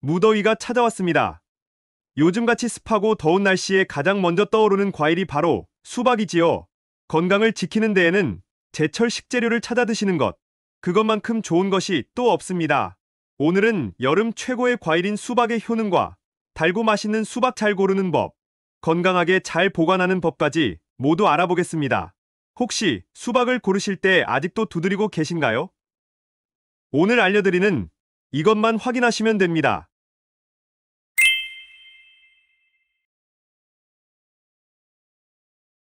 무더위가 찾아왔습니다. 요즘같이 습하고 더운 날씨에 가장 먼저 떠오르는 과일이 바로 수박이지요. 건강을 지키는 데에는 제철 식재료를 찾아 드시는 것, 그것만큼 좋은 것이 또 없습니다. 오늘은 여름 최고의 과일인 수박의 효능과 달고 맛있는 수박 잘 고르는 법, 건강하게 잘 보관하는 법까지 모두 알아보겠습니다. 혹시 수박을 고르실 때 아직도 두드리고 계신가요? 오늘 알려드리는 이것만 확인하시면 됩니다.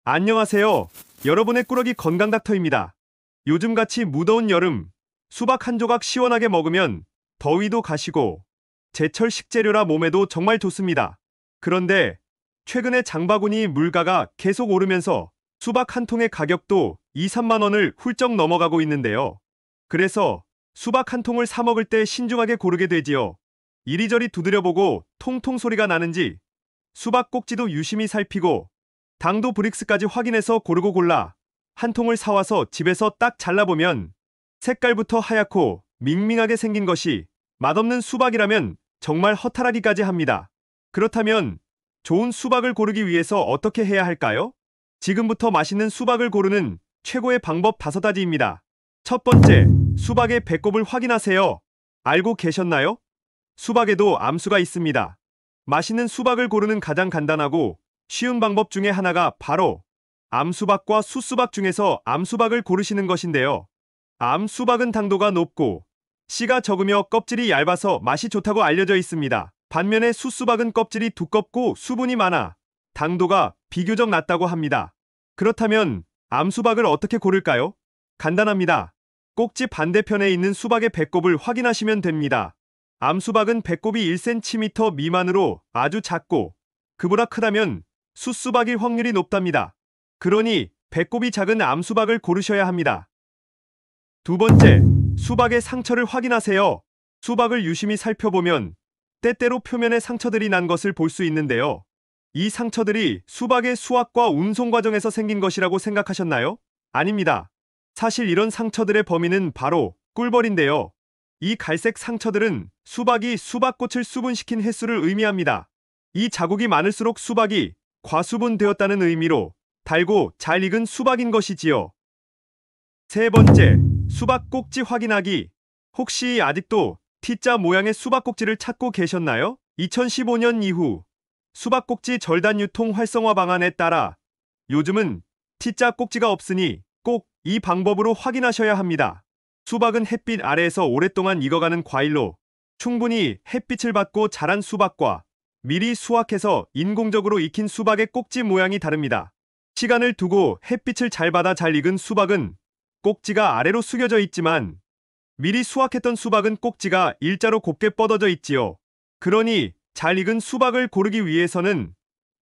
안녕하세요. 여러분의 꾸러기 건강 닥터입니다. 요즘같이 무더운 여름, 수박 한 조각 시원하게 먹으면 더위도 가시고 제철 식재료라 몸에도 정말 좋습니다. 그런데 최근에 장바구니 물가가 계속 오르면서 수박 한 통의 가격도 2, 3만 원을 훌쩍 넘어가고 있는데요. 그래서 수박 한 통을 사 먹을 때 신중하게 고르게 되지요. 이리저리 두드려보고 통통 소리가 나는지 수박 꼭지도 유심히 살피고 당도 브릭스까지 확인해서 고르고 골라 한 통을 사와서 집에서 딱 잘라보면 색깔부터 하얗고 밍밍하게 생긴 것이 맛없는 수박이라면 정말 허탈하기까지 합니다. 그렇다면 좋은 수박을 고르기 위해서 어떻게 해야 할까요? 지금부터 맛있는 수박을 고르는 최고의 방법 5가지입니다. 첫 번째, 수박의 배꼽을 확인하세요. 알고 계셨나요? 수박에도 암수가 있습니다. 맛있는 수박을 고르는 가장 간단하고 쉬운 방법 중에 하나가 바로 암수박과 숫수박 중에서 암수박을 고르시는 것인데요. 암수박은 당도가 높고 씨가 적으며 껍질이 얇아서 맛이 좋다고 알려져 있습니다. 반면에 숫수박은 껍질이 두껍고 수분이 많아 당도가 비교적 낮다고 합니다. 그렇다면 암수박을 어떻게 고를까요? 간단합니다. 꼭지 반대편에 있는 수박의 배꼽을 확인하시면 됩니다. 암수박은 배꼽이 1cm 미만으로 아주 작고 그보다 크다면 숫수박일 확률이 높답니다. 그러니 배꼽이 작은 암수박을 고르셔야 합니다. 두 번째, 수박의 상처를 확인하세요. 수박을 유심히 살펴보면 때때로 표면에 상처들이 난 것을 볼 수 있는데요. 이 상처들이 수박의 수확과 운송 과정에서 생긴 것이라고 생각하셨나요? 아닙니다. 사실 이런 상처들의 범인은 바로 꿀벌인데요. 이 갈색 상처들은 수박이 수박꽃을 수분시킨 횟수를 의미합니다. 이 자국이 많을수록 수박이 과수분되었다는 의미로 달고 잘 익은 수박인 것이지요. 세 번째, 수박 꼭지 확인하기. 혹시 아직도 T자 모양의 수박 꼭지를 찾고 계셨나요? 2015년 이후 수박 꼭지 절단 유통 활성화 방안에 따라 요즘은 T자 꼭지가 없으니 꼭 이 방법으로 확인하셔야 합니다. 수박은 햇빛 아래에서 오랫동안 익어가는 과일로 충분히 햇빛을 받고 자란 수박과 미리 수확해서 인공적으로 익힌 수박의 꼭지 모양이 다릅니다. 시간을 두고 햇빛을 잘 받아 잘 익은 수박은 꼭지가 아래로 숙여져 있지만 미리 수확했던 수박은 꼭지가 일자로 곱게 뻗어져 있지요. 그러니 잘 익은 수박을 고르기 위해서는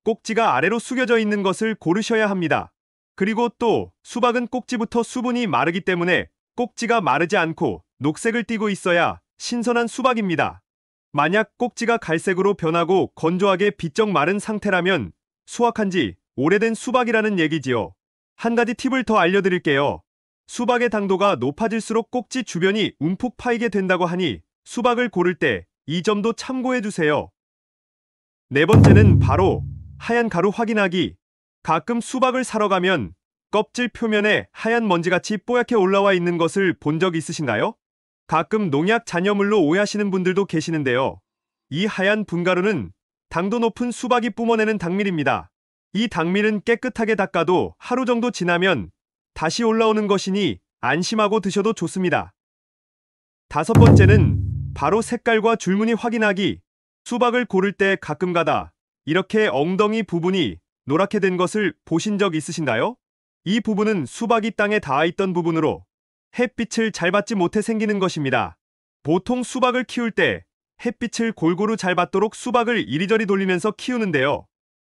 꼭지가 아래로 숙여져 있는 것을 고르셔야 합니다. 그리고 또 수박은 꼭지부터 수분이 마르기 때문에 꼭지가 마르지 않고 녹색을 띠고 있어야 신선한 수박입니다. 만약 꼭지가 갈색으로 변하고 건조하게 비쩍 마른 상태라면 수확한 지 오래된 수박이라는 얘기지요. 한 가지 팁을 더 알려드릴게요. 수박의 당도가 높아질수록 꼭지 주변이 움푹 파이게 된다고 하니 수박을 고를 때 이 점도 참고해주세요. 네 번째는 바로 하얀 가루 확인하기. 가끔 수박을 사러 가면 껍질 표면에 하얀 먼지같이 뽀얗게 올라와 있는 것을 본 적 있으신가요? 가끔 농약 잔여물로 오해하시는 분들도 계시는데요. 이 하얀 분가루는 당도 높은 수박이 뿜어내는 당밀입니다. 이 당밀은 깨끗하게 닦아도 하루 정도 지나면 다시 올라오는 것이니 안심하고 드셔도 좋습니다. 다섯 번째는 바로 색깔과 줄무늬 확인하기. 수박을 고를 때 가끔가다 이렇게 엉덩이 부분이 노랗게 된 것을 보신 적 있으신가요? 이 부분은 수박이 땅에 닿아 있던 부분으로 햇빛을 잘 받지 못해 생기는 것입니다. 보통 수박을 키울 때 햇빛을 골고루 잘 받도록 수박을 이리저리 돌리면서 키우는데요.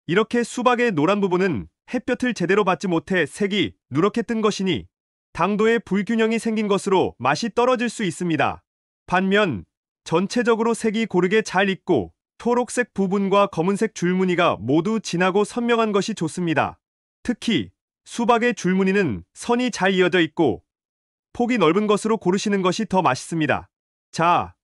이렇게 수박의 노란 부분은 햇볕을 제대로 받지 못해 색이 누렇게 뜬 것이니 당도의 불균형이 생긴 것으로 맛이 떨어질 수 있습니다. 반면 전체적으로 색이 고르게 잘 익고 초록색 부분과 검은색 줄무늬가 모두 진하고 선명한 것이 좋습니다. 특히 수박의 줄무늬는 선이 잘 이어져 있고 폭이 넓은 것으로 고르시는 것이 더 맛있습니다. 자,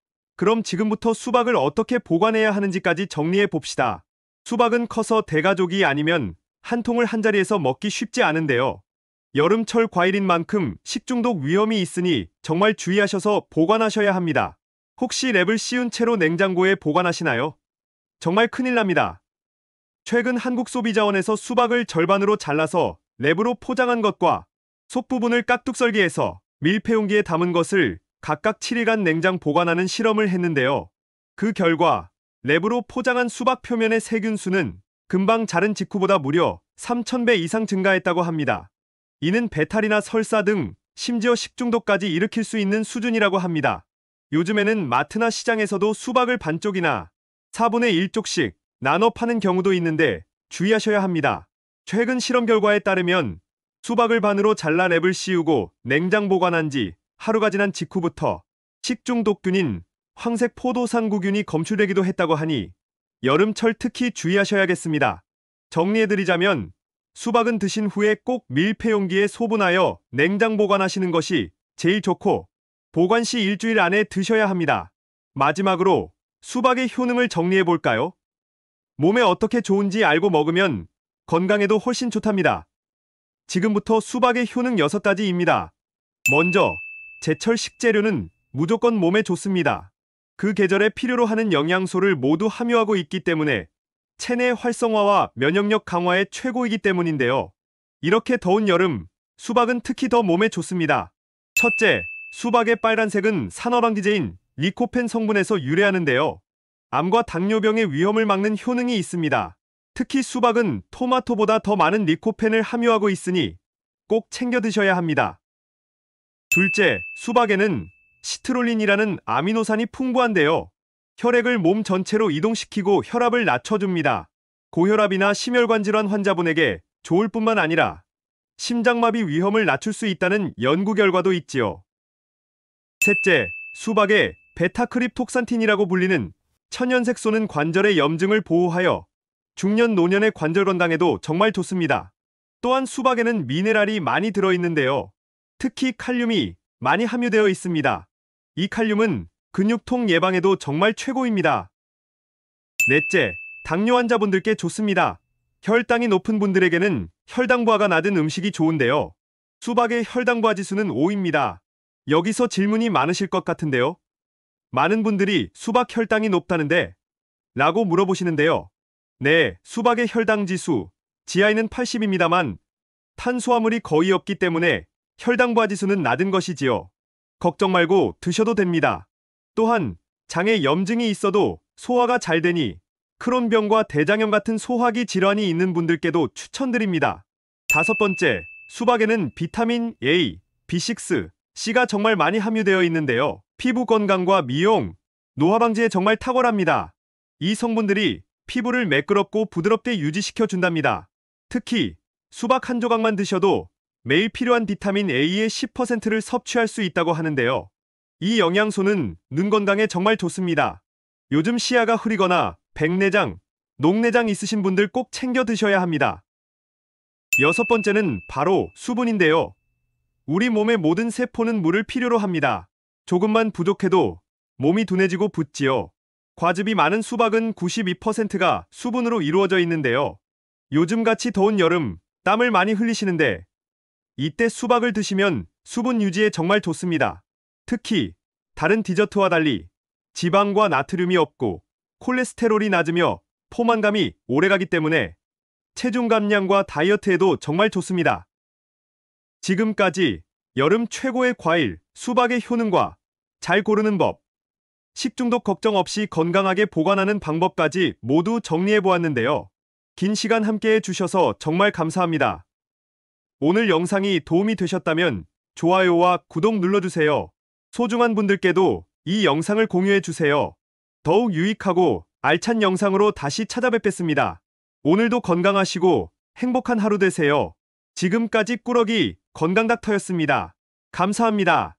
그럼 지금부터 수박을 어떻게 보관해야 하는지까지 정리해 봅시다. 수박은 커서 대가족이 아니면 한 통을 한자리에서 먹기 쉽지 않은데요. 여름철 과일인 만큼 식중독 위험이 있으니 정말 주의하셔서 보관하셔야 합니다. 혹시 랩을 씌운 채로 냉장고에 보관하시나요? 정말 큰일 납니다. 최근 한국소비자원에서 수박을 절반으로 잘라서 랩으로 포장한 것과 속 부분을 깍둑 썰기해서 밀폐용기에 담은 것을 각각 7일간 냉장 보관하는 실험을 했는데요. 그 결과 랩으로 포장한 수박 표면의 세균수는 금방 자른 직후보다 무려 3,000배 이상 증가했다고 합니다. 이는 배탈이나 설사 등 심지어 식중독까지 일으킬 수 있는 수준이라고 합니다. 요즘에는 마트나 시장에서도 수박을 반쪽이나 4분의 1쪽씩 나눠 파는 경우도 있는데 주의하셔야 합니다. 최근 실험 결과에 따르면 수박을 반으로 잘라 랩을 씌우고 냉장 보관한 지 하루가 지난 직후부터 식중독균인 황색 포도상구균이 검출되기도 했다고 하니 여름철 특히 주의하셔야겠습니다. 정리해드리자면 수박은 드신 후에 꼭 밀폐용기에 소분하여 냉장 보관하시는 것이 제일 좋고 보관 시 일주일 안에 드셔야 합니다. 마지막으로 수박의 효능을 정리해볼까요? 몸에 어떻게 좋은지 알고 먹으면 건강에도 훨씬 좋답니다. 지금부터 수박의 효능 6가지입니다. 먼저, 제철 식재료는 무조건 몸에 좋습니다. 그 계절에 필요로 하는 영양소를 모두 함유하고 있기 때문에 체내 활성화와 면역력 강화에 최고이기 때문인데요. 이렇게 더운 여름, 수박은 특히 더 몸에 좋습니다. 첫째, 수박의 빨간색은 산화방지제인 리코펜 성분에서 유래하는데요. 암과 당뇨병의 위험을 막는 효능이 있습니다. 특히 수박은 토마토보다 더 많은 리코펜을 함유하고 있으니 꼭 챙겨 드셔야 합니다. 둘째, 수박에는 시트롤린이라는 아미노산이 풍부한데요. 혈액을 몸 전체로 이동시키고 혈압을 낮춰줍니다. 고혈압이나 심혈관 질환 환자분에게 좋을 뿐만 아니라 심장마비 위험을 낮출 수 있다는 연구 결과도 있지요. 셋째, 수박에 베타크립톡산틴이라고 불리는 천연색소는 관절의 염증을 보호하여 중년 노년의 관절 건강에도 정말 좋습니다. 또한 수박에는 미네랄이 많이 들어있는데요. 특히 칼륨이 많이 함유되어 있습니다. 이 칼륨은 근육통 예방에도 정말 최고입니다. 넷째, 당뇨 환자분들께 좋습니다. 혈당이 높은 분들에게는 혈당부하가 낮은 음식이 좋은데요. 수박의 혈당부하 지수는 5입니다. 여기서 질문이 많으실 것 같은데요. 많은 분들이 수박 혈당이 높다는데 라고 물어보시는데요. 네, 수박의 혈당 지수 지하에는 80입니다만 탄수화물이 거의 없기 때문에 혈당부하 지수는 낮은 것이지요. 걱정 말고 드셔도 됩니다. 또한 장에 염증이 있어도 소화가 잘 되니 크론병과 대장염 같은 소화기 질환이 있는 분들께도 추천드립니다. 다섯 번째, 수박에는 비타민 A, B6, C가 정말 많이 함유되어 있는데요. 피부 건강과 미용, 노화 방지에 정말 탁월합니다. 이 성분들이 피부를 매끄럽고 부드럽게 유지시켜 준답니다. 특히 수박 한 조각만 드셔도 매일 필요한 비타민 A의 10%를 섭취할 수 있다고 하는데요. 이 영양소는 눈 건강에 정말 좋습니다. 요즘 시야가 흐리거나 백내장, 녹내장 있으신 분들 꼭 챙겨 드셔야 합니다. 여섯 번째는 바로 수분인데요. 우리 몸의 모든 세포는 물을 필요로 합니다. 조금만 부족해도 몸이 둔해지고 붓지요. 과즙이 많은 수박은 92%가 수분으로 이루어져 있는데요. 요즘같이 더운 여름, 땀을 많이 흘리시는데 이때 수박을 드시면 수분 유지에 정말 좋습니다. 특히 다른 디저트와 달리 지방과 나트륨이 없고 콜레스테롤이 낮으며 포만감이 오래가기 때문에 체중 감량과 다이어트에도 정말 좋습니다. 지금까지 여름 최고의 과일, 수박의 효능과 잘 고르는 법, 식중독 걱정 없이 건강하게 보관하는 방법까지 모두 정리해 보았는데요. 긴 시간 함께 해주셔서 정말 감사합니다. 오늘 영상이 도움이 되셨다면 좋아요와 구독 눌러주세요. 소중한 분들께도 이 영상을 공유해주세요. 더욱 유익하고 알찬 영상으로 다시 찾아뵙겠습니다. 오늘도 건강하시고 행복한 하루 되세요. 지금까지 꾸러기 건강닥터였습니다. 감사합니다.